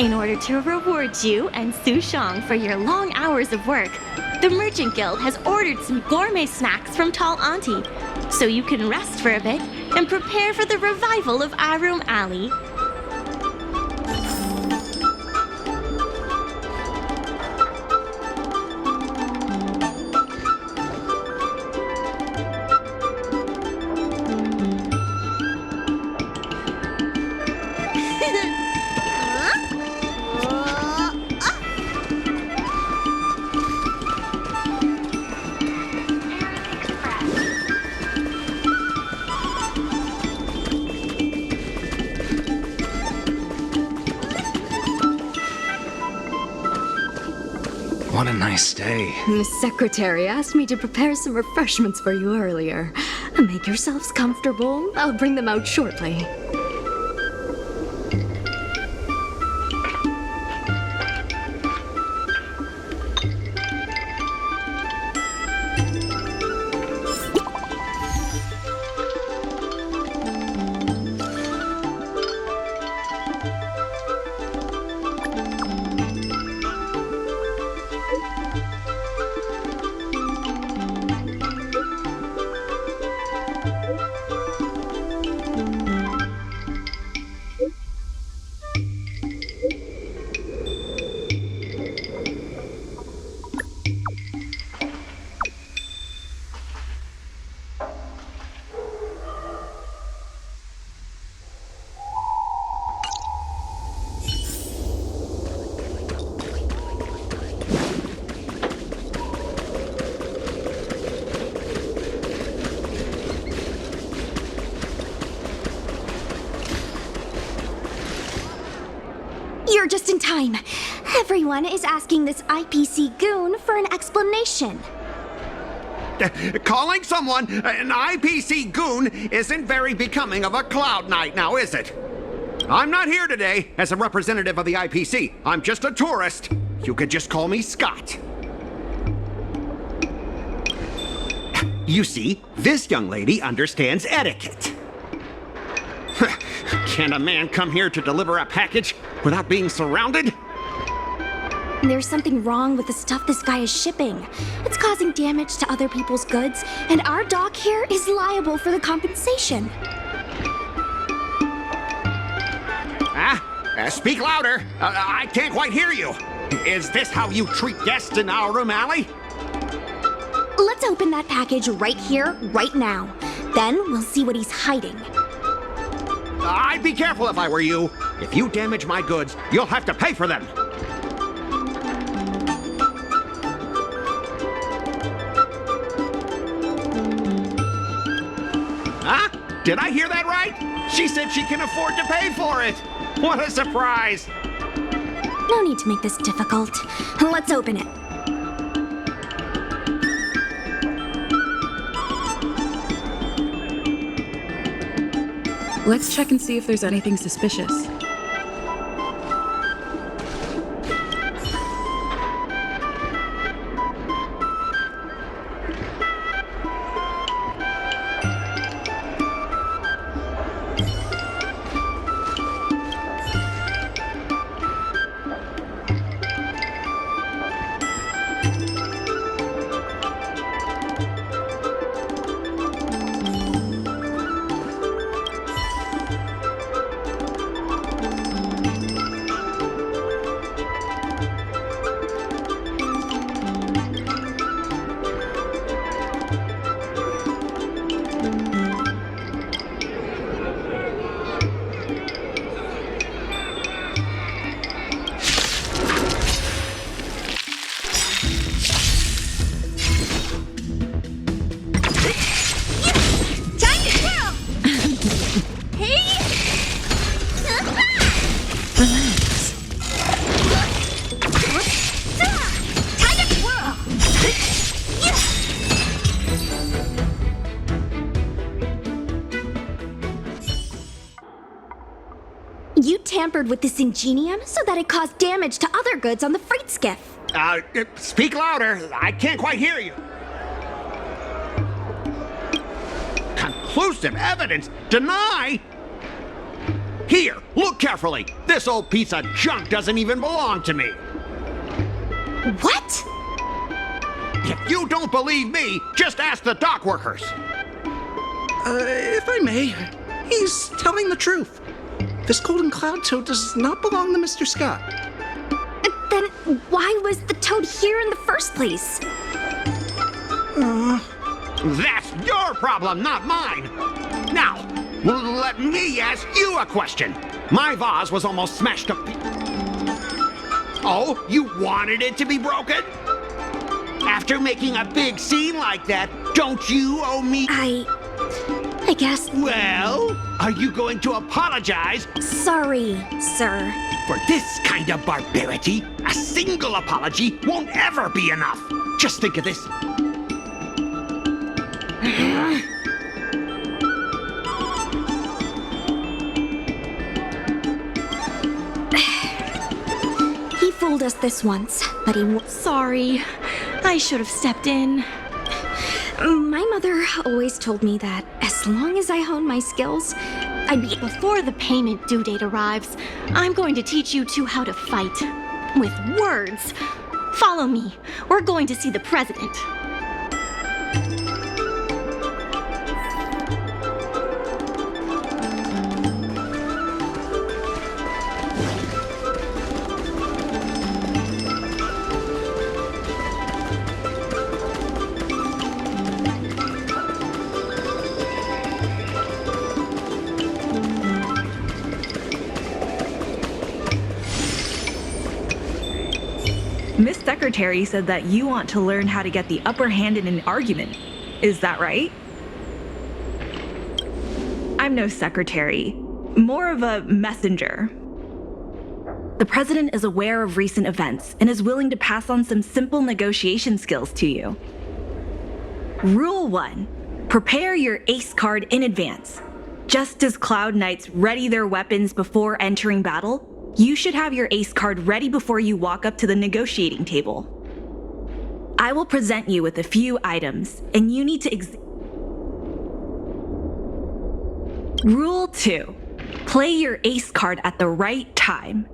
In order to reward you and Su Shang for your long hours of work, the Merchant Guild has ordered some gourmet snacks from Tall Auntie, so you can rest for a bit and prepare for the revival of Arum Alley. What a nice day. The secretary asked me to prepare some refreshments for you earlier. Make yourselves comfortable. I'll bring them out shortly. You're just in time. Everyone is asking this IPC goon for an explanation. Calling someone an IPC goon isn't very becoming of a Cloud Knight now, is it? I'm not here today as a representative of the IPC. I'm just a tourist. You could just call me Scott. You see, this young lady understands etiquette. Can a man come here to deliver a package without being surrounded? There's something wrong with the stuff this guy is shipping. It's causing damage to other people's goods, and our dock here is liable for the compensation. Speak louder. I can't quite hear you. Is this how you treat guests in our room alley? Let's open that package right here, right now. Then we'll see what he's hiding. I'd be careful if I were you. If you damage my goods, you'll have to pay for them. Huh? Did I hear that right? She said she can afford to pay for it. What a surprise. No need to make this difficult. Let's open it. Let's check and see if there's anything suspicious. You tampered with this ingenium so that it caused damage to other goods on the freight skiff. Speak louder. I can't quite hear you. Conclusive evidence? Deny? Here, look carefully. This old piece of junk doesn't even belong to me. What? If you don't believe me, just ask the dock workers. If I may, he's telling the truth. This golden cloud toad does not belong to Mr. Scott. Then why was the toad here in the first place? That's your problem, not mine. Now, let me ask you a question. My vase was almost smashed up. Oh, you wanted it to be broken? After making a big scene like that, don't you owe me... I guess... Well, are you going to apologize? Sorry, sir. For this kind of barbarity, a single apology won't ever be enough. Just think of this. He fooled us this once, but he won't. Sorry, I should have stepped in. My mother always told me that as long as I hone my skills, I'd be... Before the payment due date arrives, I'm going to teach you two how to fight. With words. Follow me. We're going to see the president. Miss Secretary said that you want to learn how to get the upper hand in an argument. Is that right? I'm no secretary, more of a messenger. The president is aware of recent events and is willing to pass on some simple negotiation skills to you. Rule 1. Prepare your ace card in advance. Just as Cloud Knights ready their weapons before entering battle, you should have your ace card ready before you walk up to the negotiating table. I will present you with a few items, and you need to Rule 2. Play your ace card at the right time.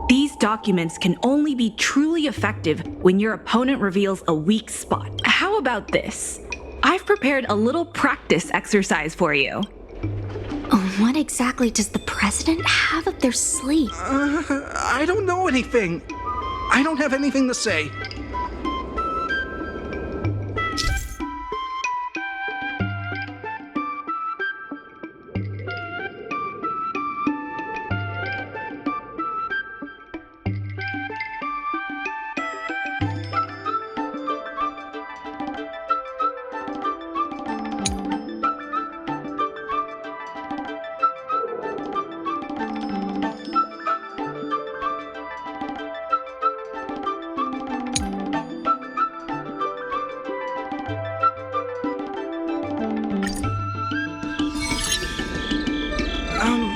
These documents can only be truly effective when your opponent reveals a weak spot. How about this? I've prepared a little practice exercise for you. What exactly does the president have up their sleeve? I don't know anything. I don't have anything to say.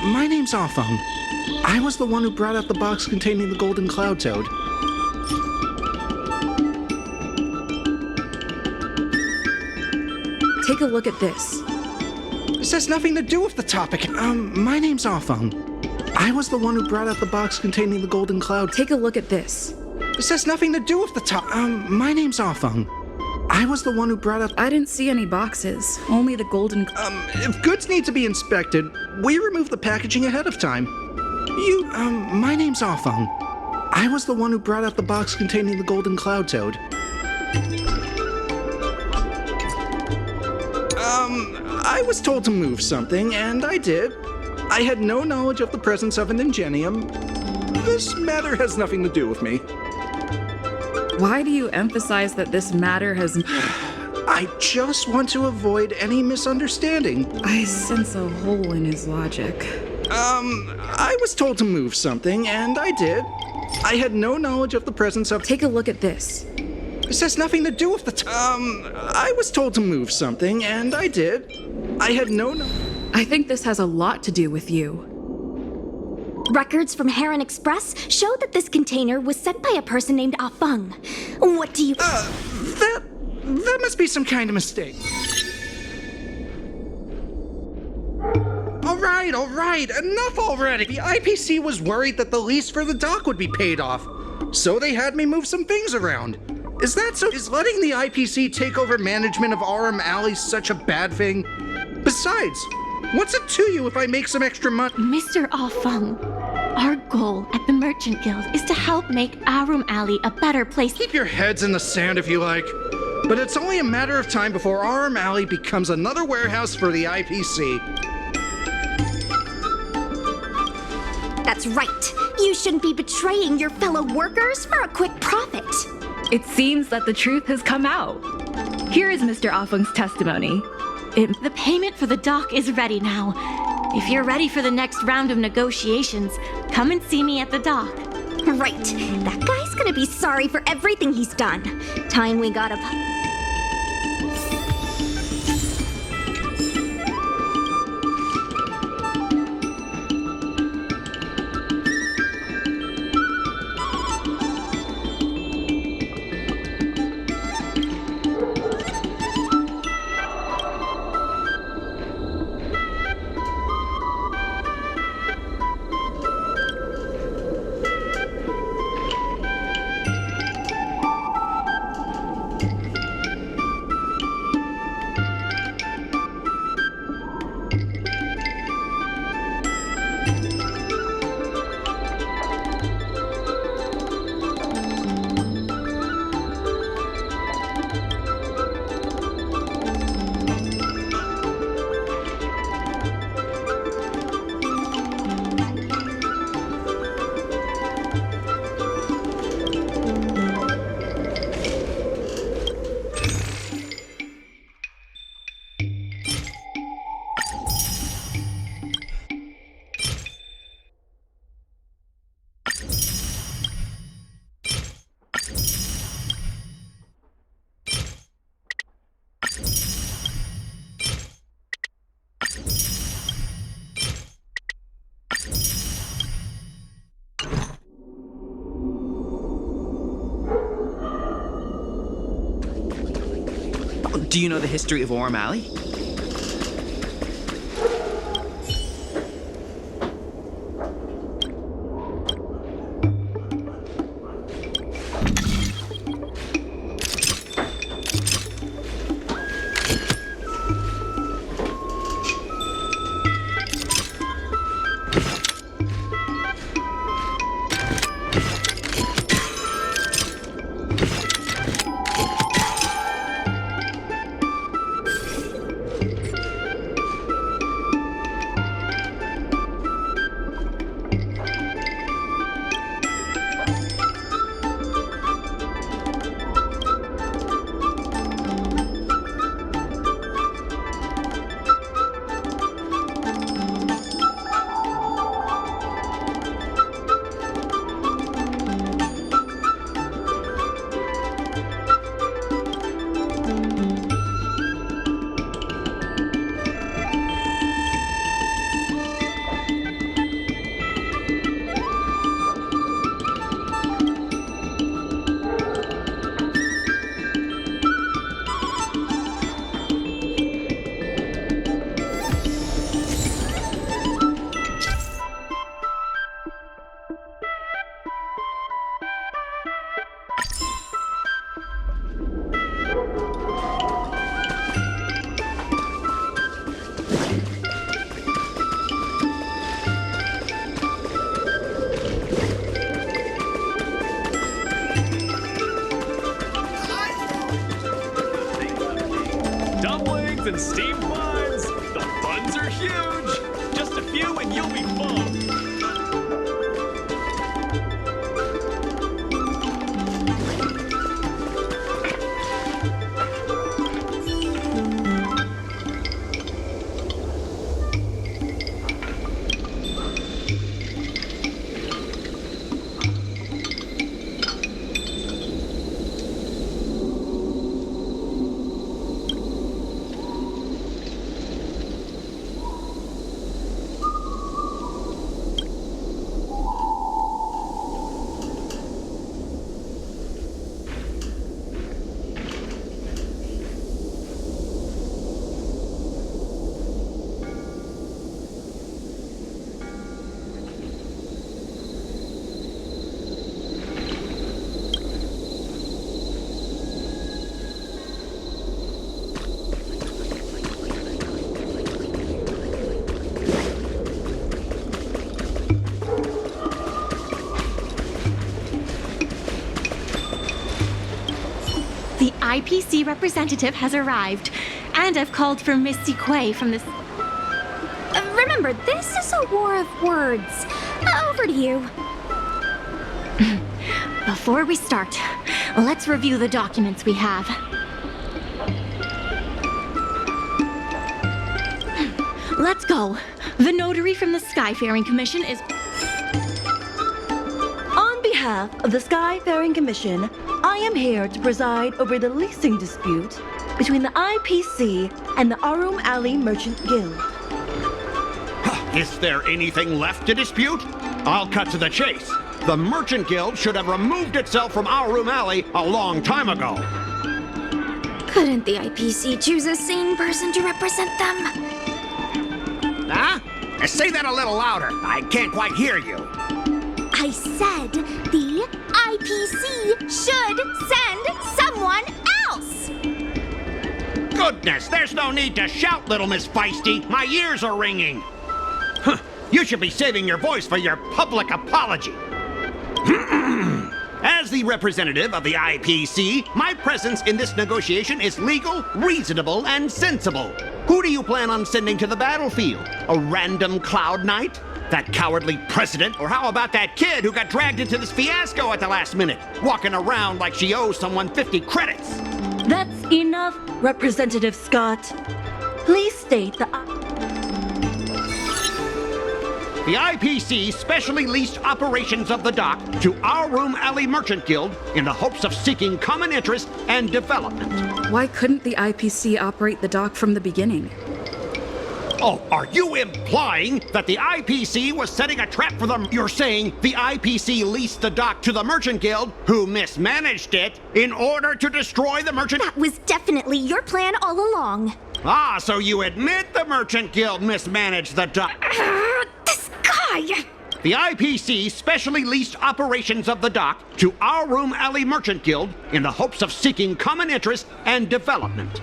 My name's Awfung. I was the one who brought out the box containing the golden cloud toad. Take a look at this. This has nothing to do with the topic. My name's Awfung. I was the one who brought out the box containing the golden cloud. Take a look at this. This has nothing to do with the topic. My name's Awfung. I was the one who brought out... I didn't see any boxes, only the golden... If goods need to be inspected, we remove the packaging ahead of time. My name's Awfung. I was the one who brought out the box containing the golden cloud toad. I was told to move something, and I did. I had no knowledge of the presence of an ingenium. This matter has nothing to do with me. Why do you emphasize that this matter has... I just want to avoid any misunderstanding. I sense a hole in his logic. I was told to move something, and I did. I had no knowledge of the presence of... Take a look at this. This has nothing to do with the... I was told to move something, and I did. I had no... I think this has a lot to do with you. Records from Heron Express show that this container was sent by a person named Ah Feng. What do you... That must be some kind of mistake. All right, enough already. The IPC was worried that the lease for the dock would be paid off, so they had me move some things around. Is that so? Is letting the IPC take over management of RM Alley such a bad thing? Besides, what's it to you if I make some extra money? Mr. Ah Feng, our goal at the Merchant Guild is to help make Arum Alley a better place. Keep your heads in the sand if you like, but it's only a matter of time before RM Alley becomes another warehouse for the IPC. That's right. You shouldn't be betraying your fellow workers for a quick profit. It seems that the truth has come out. Here is Mr. Ah Feng's testimony. The payment for the dock is ready now. If you're ready for the next round of negotiations, come and see me at the dock. Right. That guy's gonna be sorry for everything he's done. Time we got a... Do you know the history of Orm Alley? and steamed buns. The buns are huge. Just a few and you'll be full. IPC representative has arrived, and I've called for Miss Quay from the... Remember, this is a war of words. Over to you. Before we start, let's review the documents we have. Let's go. The notary from the Skyfaring Commission is... On behalf of the Skyfaring Commission, I am here to preside over the leasing dispute between the IPC and the Arum Alley Merchant Guild. Is there anything left to dispute? I'll cut to the chase. The Merchant Guild should have removed itself from Arum Alley a long time ago. Couldn't the IPC choose a sane person to represent them? Huh? Say that a little louder. I can't quite hear you. I said the IPC should send someone else! Goodness, there's no need to shout, little Miss Feisty. My ears are ringing. Huh, you should be saving your voice for your public apology. As the representative of the IPC, my presence in this negotiation is legal, reasonable, and sensible. Who do you plan on sending to the battlefield? A random Cloud Knight? That cowardly president? Or how about that kid who got dragged into this fiasco at the last minute, walking around like she owes someone 50 credits? That's enough, Representative Scott. Please state The IPC specially leased operations of the dock to Arum Alley Merchant Guild in the hopes of seeking common interest and development. Why couldn't the IPC operate the dock from the beginning? Oh, are you implying that the IPC was setting a trap for them? You're saying the IPC leased the dock to the Merchant Guild, who mismanaged it, in order to destroy the merchant... That was definitely your plan all along. Ah, so you admit the Merchant Guild mismanaged the dock. This guy! The IPC specially leased operations of the dock to Arum Alley Merchant Guild in the hopes of seeking common interest and development.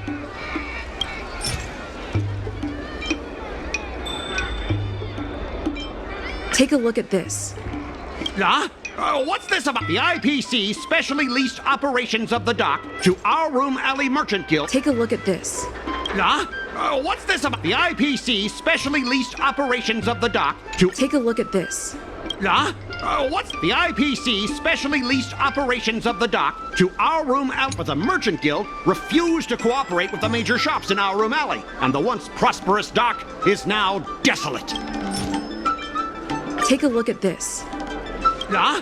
Take a look at this. Huh? What's this about? The IPC specially leased operations of the dock to Arum Alley Merchant Guild. Take a look at this. Huh? What's this about? The IPC specially leased operations of the dock to... Take a look at this. Huh? What's... The IPC specially leased operations of the dock to Arum Alley, but the Merchant Guild refused to cooperate with the major shops in Arum Alley, and the once prosperous dock is now desolate. Take a look at this. Huh?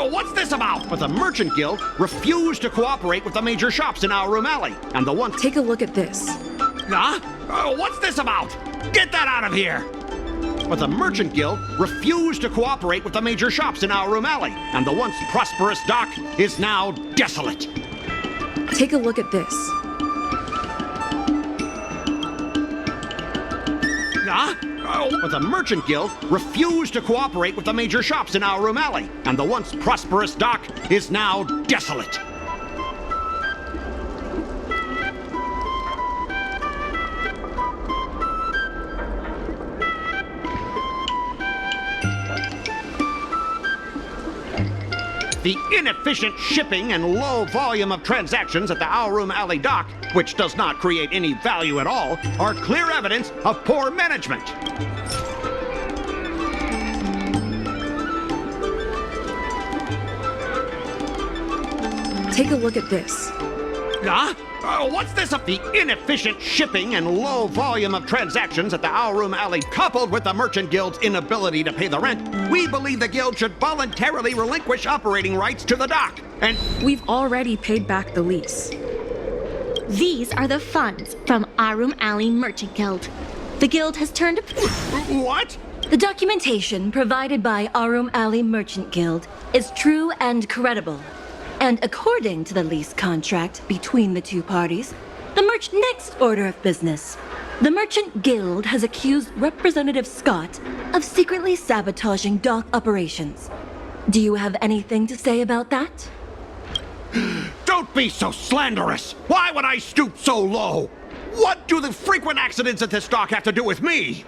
What's this about? But the Merchant Guild refused to cooperate with the major shops in Arum Alley, and the once... Take a look at this. Huh? What's this about? Get that out of here! But the Merchant Guild refused to cooperate with the major shops in Arum Alley, and the once prosperous dock is now desolate. Take a look at this. Huh? But the Merchant Guild refused to cooperate with the major shops in Arum Alley, and the once prosperous dock is now desolate. The inefficient shipping and low volume of transactions at the Arum Alley dock, which does not create any value at all, are clear evidence of poor management. Take a look at this. Huh? What's this up? The inefficient shipping and low volume of transactions at the Arum Alley, coupled with the Merchant Guild's inability to pay the rent, we believe the Guild should voluntarily relinquish operating rights to the dock. And we've already paid back the lease. These are the funds from Arum Alley Merchant Guild. The Guild has turned... What? The documentation provided by Arum Alley Merchant Guild is true and credible. And according to the lease contract between the two parties, next order of business, the Merchant Guild has accused Representative Scott of secretly sabotaging dock operations. Do you have anything to say about that? Don't be so slanderous! Why would I stoop so low? What do the frequent accidents at this dock have to do with me?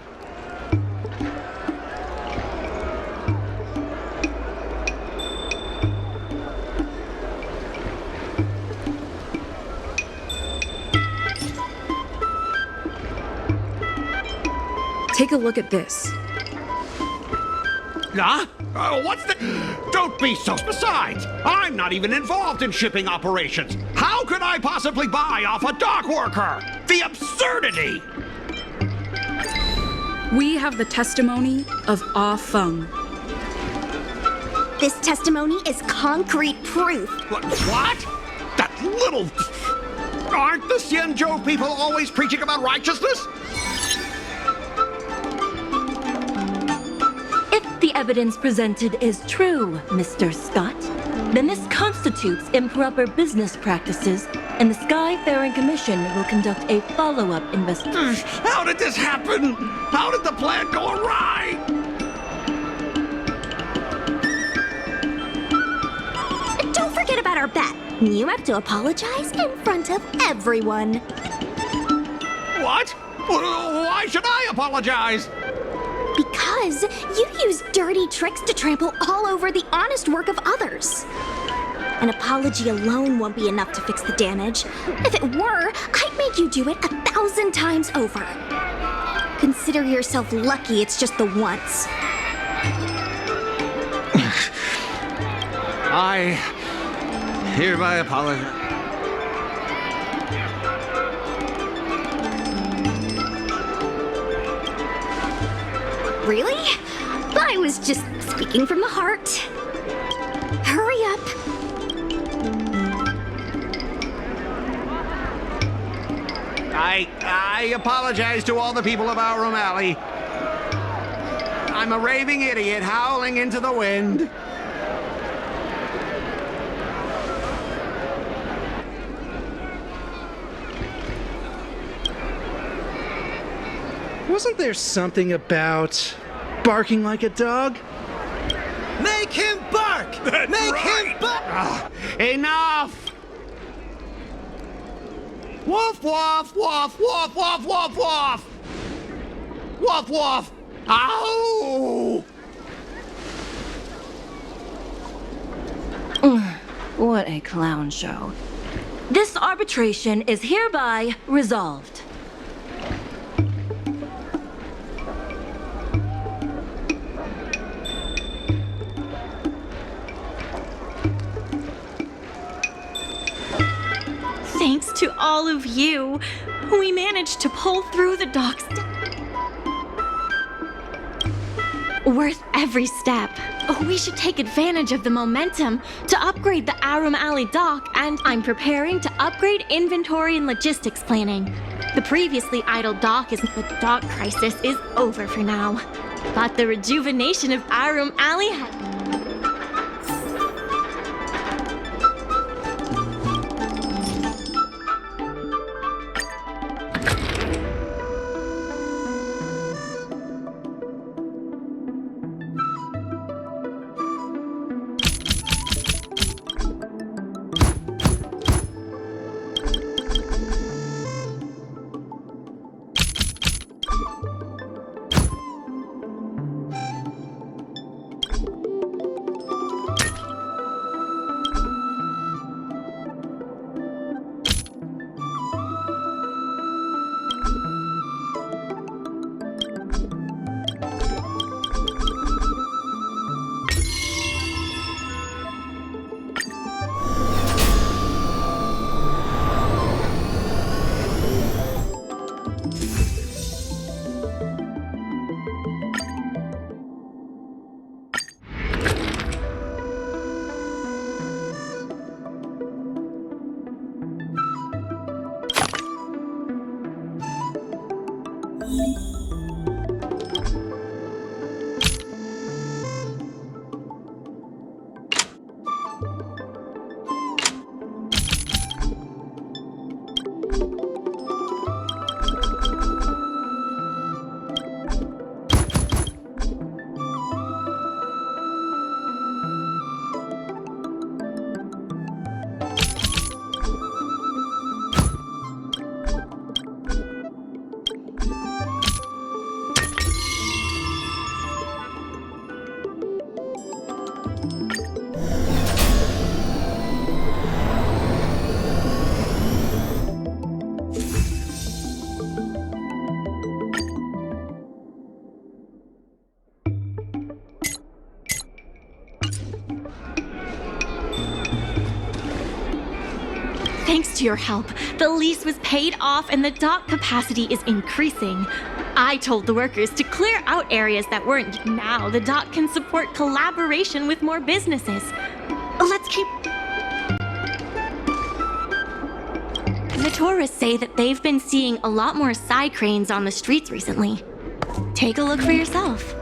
Take a look at this. Huh? What's the... Don't be so... Besides, I'm not even involved in shipping operations. How could I possibly buy off a dock worker? The absurdity! We have the testimony of Ah Feng. This testimony is concrete proof. What? That little... Aren't the Xianzhou people always preaching about righteousness? If the evidence presented is true, Mr. Scott, then this constitutes improper business practices, and the Skyfaring Commission will conduct a follow-up investigation. How did this happen? How did the plan go awry? Don't forget about our bet. You have to apologize in front of everyone. What? Why should I apologize? Because you use dirty tricks to trample all over the honest work of others. An apology alone won't be enough to fix the damage. If it were, I'd make you do it 1,000 times over. Consider yourself lucky it's just the once. I hereby apologize. Really? I was just speaking from the heart. Hurry up. I apologize to all the people of Aurum Alley. I'm a raving idiot howling into the wind. Wasn't there something about barking like a dog? Make him bark! Make him bark! Enough! Woof, woof, woof, woof, woof, woof, woof! Woof, woof! Ow! What a clown show. This arbitration is hereby resolved. Thanks to all of you, we managed to pull through the docks. Worth every step. We should take advantage of the momentum to upgrade the Aurum Alley dock, and I'm preparing to upgrade inventory and logistics planning. The previously idle dock the dock crisis is over for now. But the rejuvenation of Aurum Alley Thanks to your help, the lease was paid off and the dock capacity is increasing. I told the workers to clear out areas that weren't. Now the dock can support collaboration with more businesses. Let's keep... The tourists say that they've been seeing a lot more side cranes on the streets recently. Take a look for yourself.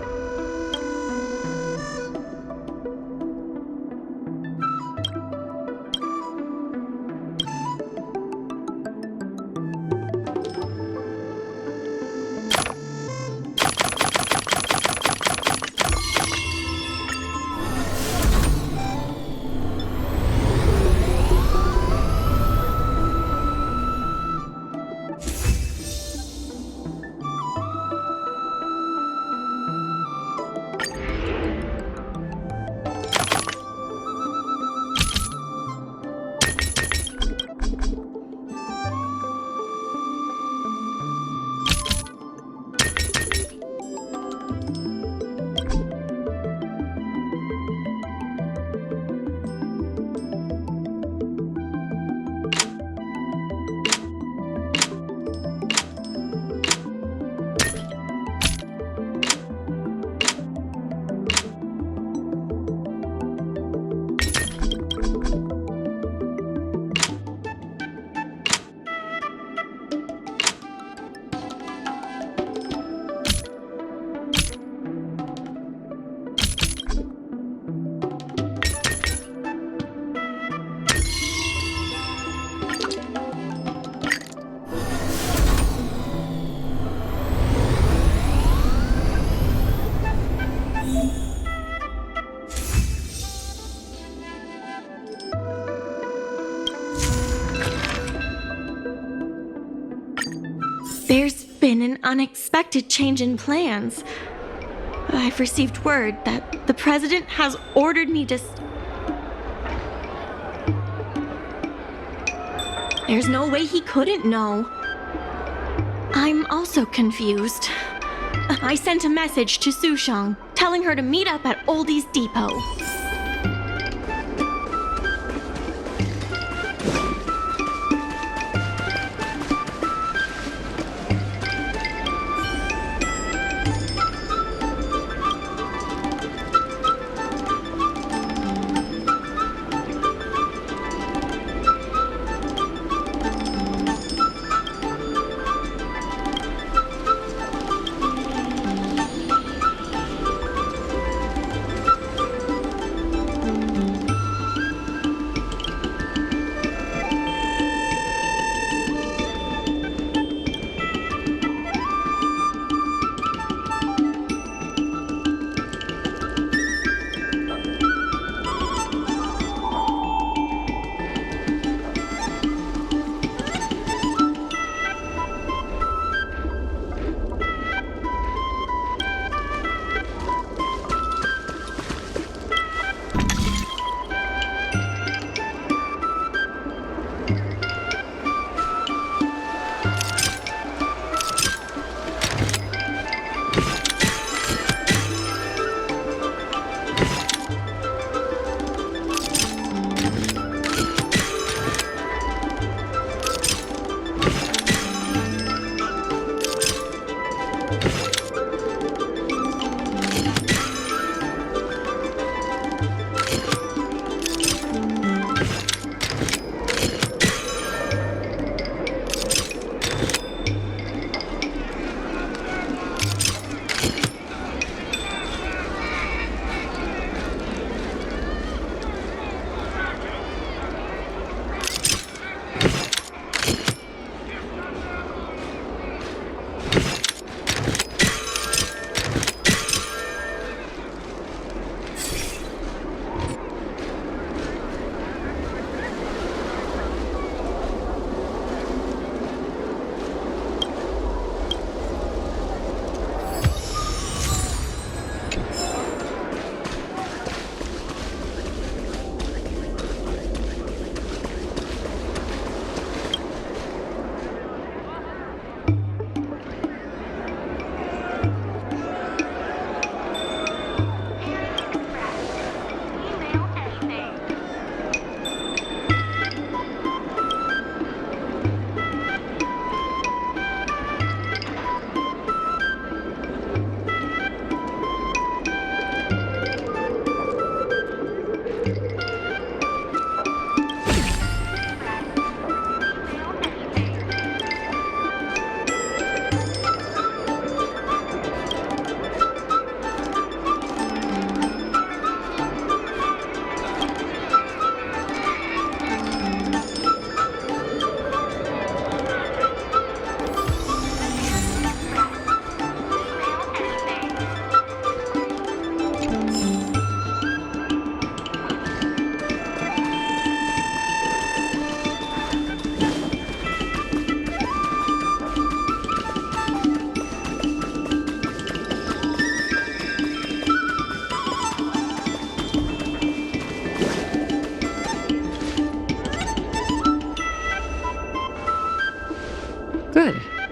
There's been an unexpected change in plans. I've received word that the president has ordered me to... There's no way he couldn't know. I'm also confused. I sent a message to Sushang, telling her to meet up at Oldie's Depot.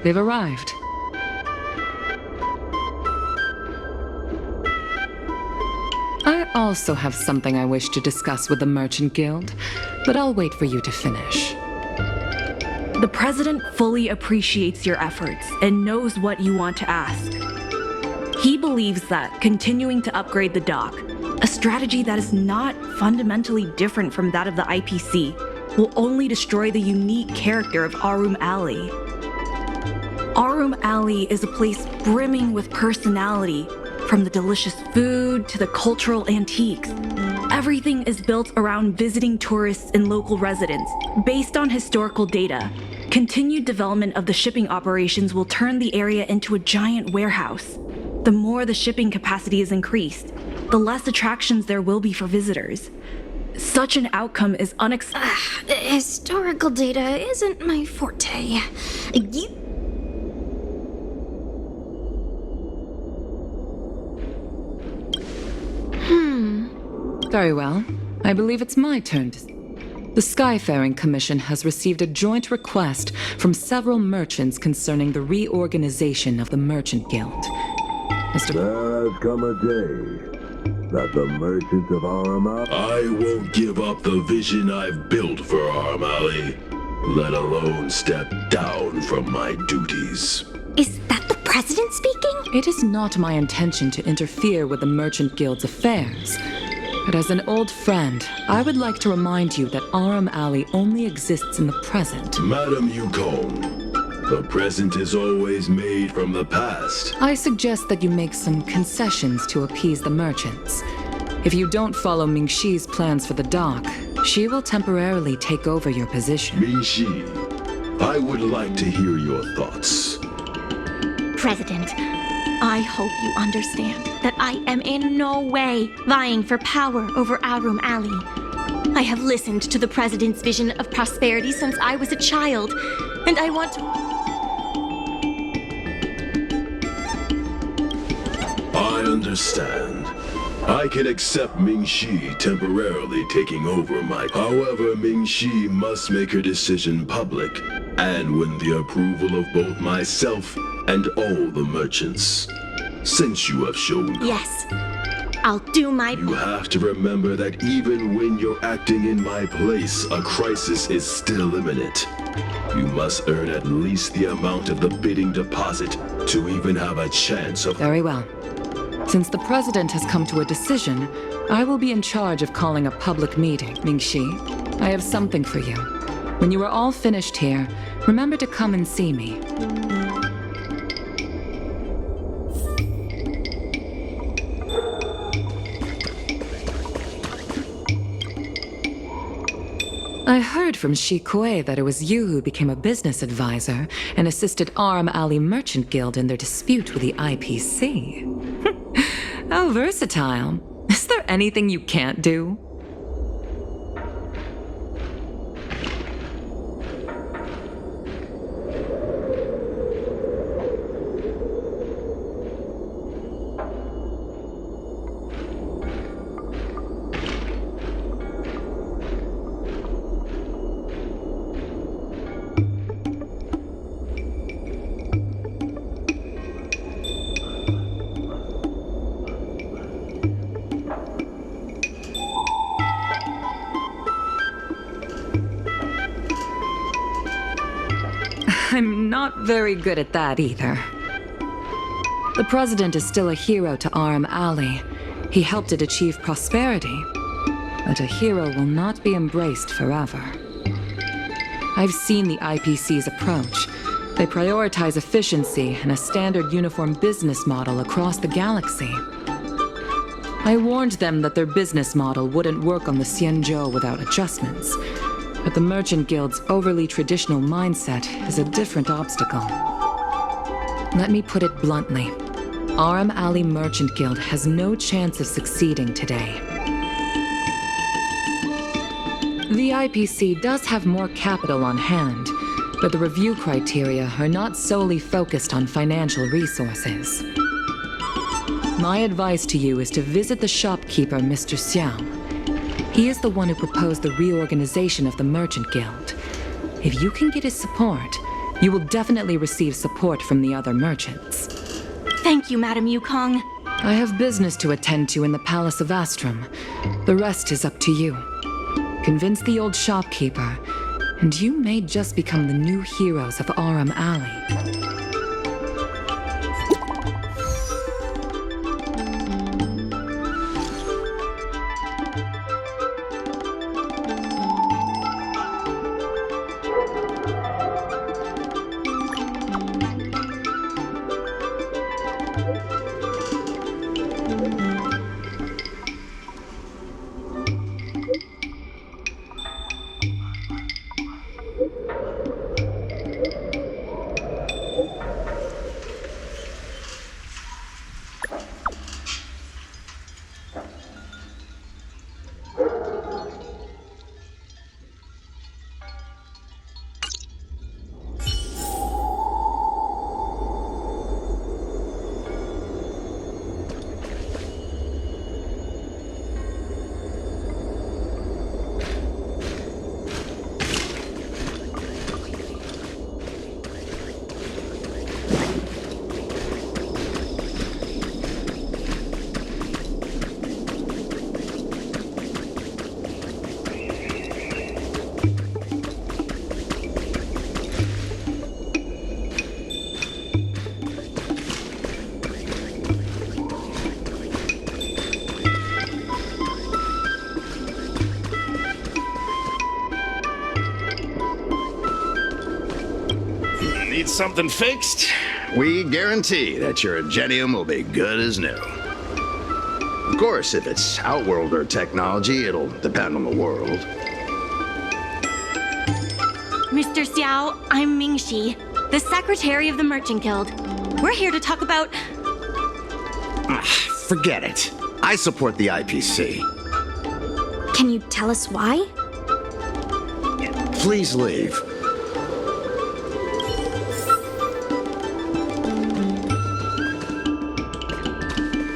they've arrived. I also have something I wish to discuss with the Merchant Guild, but I'll wait for you to finish. The President fully appreciates your efforts and knows what you want to ask. He believes that continuing to upgrade the dock, a strategy that is not fundamentally different from that of the IPC, will only destroy the unique character of Arum Alley. Arum Alley is a place brimming with personality, from the delicious food to the cultural antiques. Everything is built around visiting tourists and local residents, based on historical data. Continued development of the shipping operations will turn the area into a giant warehouse. The more the shipping capacity is increased, the less attractions there will be for visitors. Such an outcome is unacceptable. Historical data isn't my forte. Very well. I believe it's my turn to... The Skyfaring Commission has received a joint request from several merchants concerning the reorganization of the Merchant Guild. Mr. There has come a day that the merchants of Arum Alley... I won't give up the vision I've built for Arum Alley, let alone step down from my duties. Is that the President speaking? It is not my intention to interfere with the Merchant Guild's affairs. But as an old friend, I would like to remind you that Arum Alley only exists in the present. Madam Yukon, the present is always made from the past. I suggest that you make some concessions to appease the merchants. If you don't follow Mingxi's plans for the dock, she will temporarily take over your position. Mingxi, I would like to hear your thoughts. President, I hope you understand that I am in no way vying for power over Arum Alley. I have listened to the President's vision of prosperity since I was a child, and I want to... I understand. I can accept Mingxi temporarily taking over my... However, Mingxi must make her decision public, and win the approval of both myself and all the merchants. Since you have shown... Yes, I'll do my... You have to remember that even when you're acting in my place, a crisis is still imminent. You must earn at least the amount of the bidding deposit to even have a chance of... Very well. Since the President has come to a decision, I will be in charge of calling a public meeting. Mingxi, I have something for you. When you are all finished here, remember to come and see me. I heard from Shi Kuei that it was you who became a business advisor and assisted Arum Alley Merchant Guild in their dispute with the IPC. How versatile. Is there anything you can't do? I'm not very good at that either. The President is still a hero to Arum Alley. He helped it achieve prosperity. But a hero will not be embraced forever. I've seen the IPC's approach. They prioritize efficiency and a standard uniform business model across the galaxy. I warned them that their business model wouldn't work on the Xianzhou without adjustments. But the Merchant Guild's overly traditional mindset is a different obstacle. Let me put it bluntly. Arum Alley Merchant Guild has no chance of succeeding today. The IPC does have more capital on hand, but the review criteria are not solely focused on financial resources. My advice to you is to visit the shopkeeper, Mr. Xiao. He is the one who proposed the reorganization of the Merchant Guild. If you can get his support, You will definitely receive support from the other merchants. Thank you, Madam Yukong. I have business to attend to in the Palace of Astrum. The rest is up to you. Convince the old shopkeeper, and you may just become the new heroes of Aram Alley. Need something fixed? We guarantee that your Ingenium will be good as new. Of course, if it's Outworlder technology, it'll depend on the world. Mr. Xiao, I'm Mingxi, the secretary of the Merchant Guild. We're here to talk about... Forget it. I support the IPC. Can you tell us why? Please leave.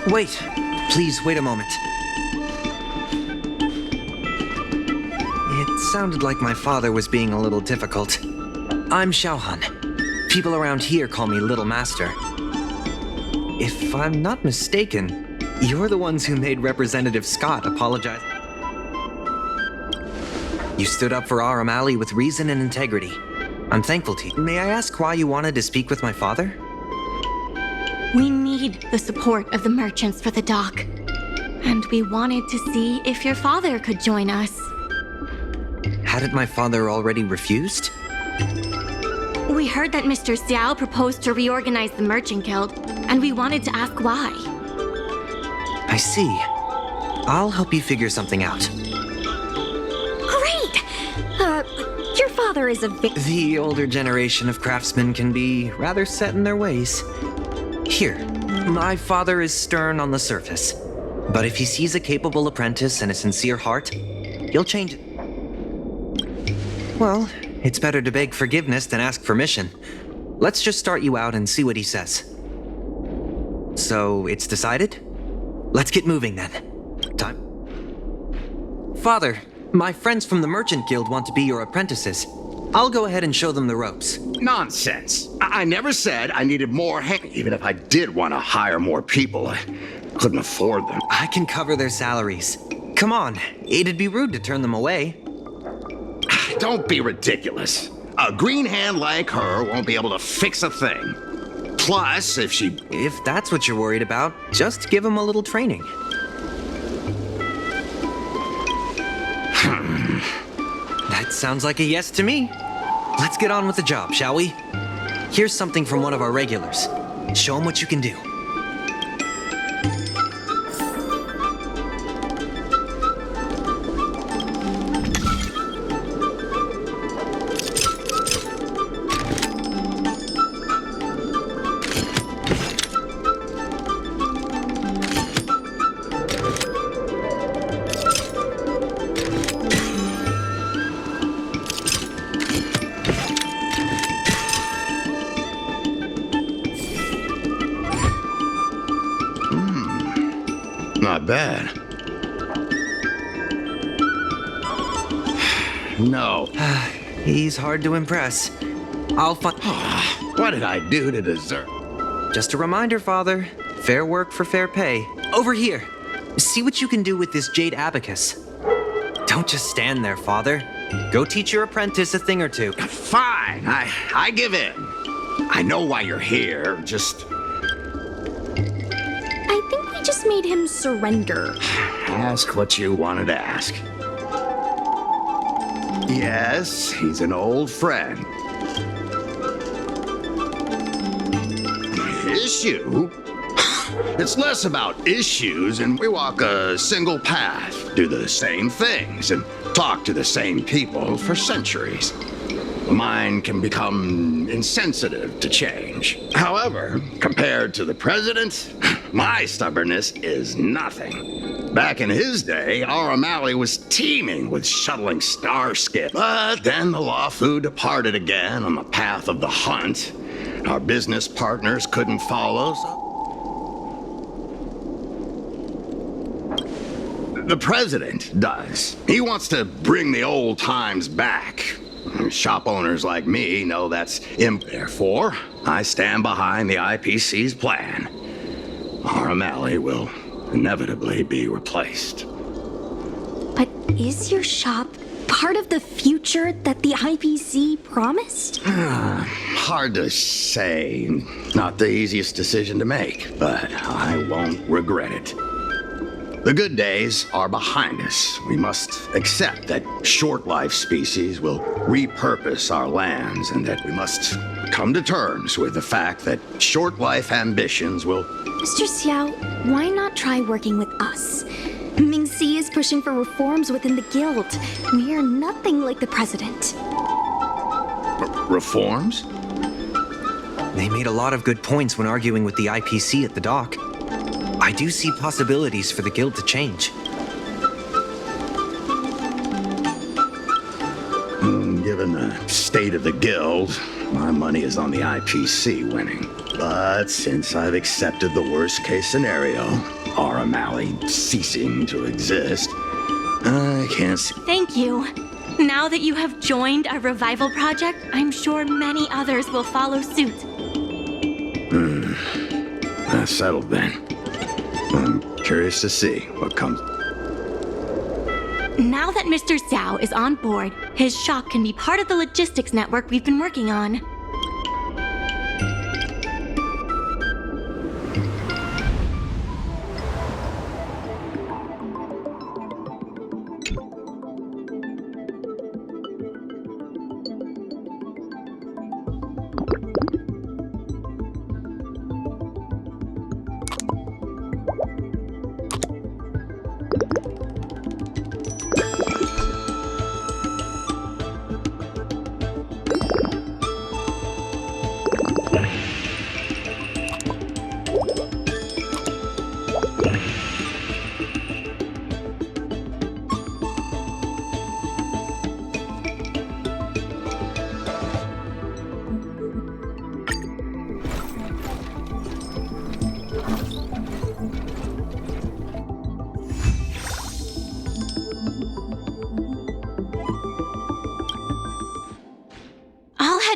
Wait. Please, wait a moment. It sounded like my father was being a little difficult. I'm Xiaohan. People around here call me Little Master. If I'm not mistaken, you're the ones who made Representative Scott apologize. You stood up for Aram Alley with reason and integrity. I'm thankful to you. May I ask why you wanted to speak with my father? We need the support of the merchants for the dock. And we wanted to see if your father could join us. Hadn't my father already refused? We heard that Mr. Xiao proposed to reorganize the Merchant Guild, and we wanted to ask why. I see. I'll help you figure something out. Great! Your father is a The older generation of craftsmen can be rather set in their ways. Here, my father is stern on the surface, but if he sees a capable apprentice and a sincere heart, he'll change it. Well, it's better to beg forgiveness than ask permission. Let's just start you out and see what he says. So, it's decided? Let's get moving then. Time. Father, my friends from the Merchant Guild want to be your apprentices. I'll go ahead and show them the ropes. Nonsense. I never said I needed more hands. Even if I did want to hire more people, I couldn't afford them. I can cover their salaries. Come on, it'd be rude to turn them away. Don't be ridiculous. A green hand like her won't be able to fix a thing. Plus, If that's what you're worried about, just give them a little training. That sounds like a yes to me. Let's get on with the job, shall we? Here's something from one of our regulars. Show them what you can do. Not bad. No. He's hard to impress. I'll find... What did I do to deserve? Just a reminder, Father. Fair work for fair pay. Over here. See what you can do with this jade abacus. Don't just stand there, Father. Go teach your apprentice a thing or two. Fine, I give in. I know why you're here, just... I think we just made him surrender. Ask what you wanted to ask. Yes, he's an old friend. Issue? It's less about issues, and we walk a single path, do the same things, and talk to the same people for centuries. The mind can become insensitive to change. However, compared to the president, my stubbornness is nothing. Back in his day, our O'Malley was teeming with shuttling starships. But then the Lawfu departed again on the path of the hunt. Our business partners couldn't follow, so... The president does. He wants to bring the old times back. Shop owners like me know that's therefore, I stand behind the IPC's plan. Our O'Malley will inevitably be replaced. But is your shop part of the future that the IPC promised? Hard to say. Not the easiest decision to make, but I won't regret it. The good days are behind us. We must accept that short-life species will repurpose our lands and that we must come to terms with the fact that short-life ambitions will... Mr. Xiao, why not try working with us? Ming-Si is pushing for reforms within the guild. We are nothing like the president. Reforms? They made a lot of good points when arguing with the IPC at the dock. I do see possibilities for the guild to change. Given the state of the guild, my money is on the IPC winning. But since I've accepted the worst-case scenario, our O'Malley ceasing to exist, I can't see... Thank you. Now that you have joined our revival project, I'm sure many others will follow suit. That's settled then. I'm curious to see what comes. Now that Mr. Xiao is on board, his shop can be part of the logistics network we've been working on.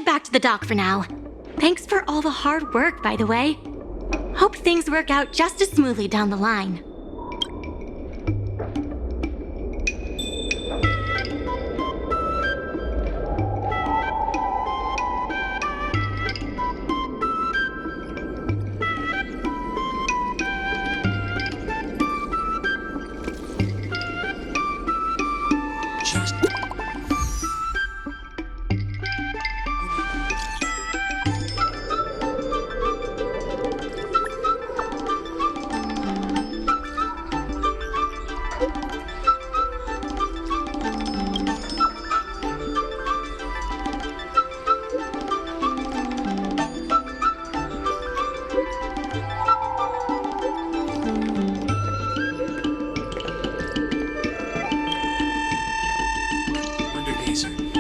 Back to the dock for now. Thanks for all the hard work, by the way. Hope things work out just as smoothly down the line. Gazer.